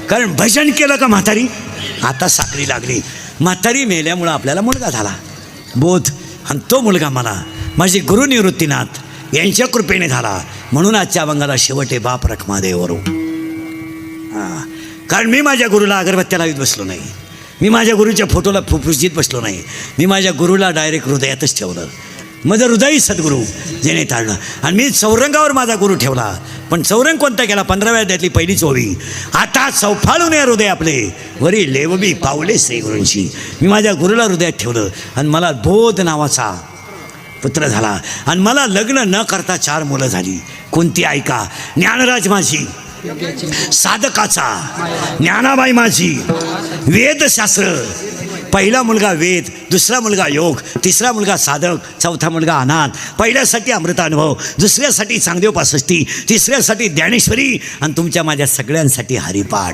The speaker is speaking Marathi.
कारण भजन केलं का म्हातारी आता साखरी लागली. म्हातारी मेल्यामुळं आपल्याला मुलगा झाला बोध, आणि तो मुलगा मला माझे गुरु निवृत्तीनाथ यांच्या कृपेने झाला. म्हणून आजच्या अभंगाला शेवट आहे बाप रखमा देवरो. हां, कारण मी माझ्या गुरुला अगरबत्त्या लावीत बसलो नाही, मी माझ्या गुरुच्या फोटोला फुफुशीत बसलो नाही, मी माझ्या गुरुला डायरेक्ट हृदयातच ठेवलं. माझं हृदयी सद्गुरू जेणे ताळलं. आणि मी चौरंगावर माझा गुरु ठेवला. पण चौरंग कोणता केला? 15व्या अध्यायातली पहिलीच ओवी. आता चौफाळून हृदय आपले वरी लेवबी पावले श्री गुरूंची. मी माझ्या गुरुला हृदयात ठेवलं आणि मला बोध नावाचा पुत्र झाला. आणि मला लग्न न करता 4 मुलं झाली. कोणती ऐका? ज्ञानराज माझी, साधकाचा ज्ञानाबाई माझी, वेदशास्त्र, पहिला मुलगा वेद, दुसरा मुलगा योग, तिसरा मुलगा साधक, चौथा मुलगा अनाथ. पहिल्यासाठी अमृतानुभव, दुसऱ्यासाठी चांगदेव 65, तिसऱ्यासाठी ज्ञानेश्वरी, आणि तुमच्या माझ्या सगळ्यांसाठी हरिपाठ.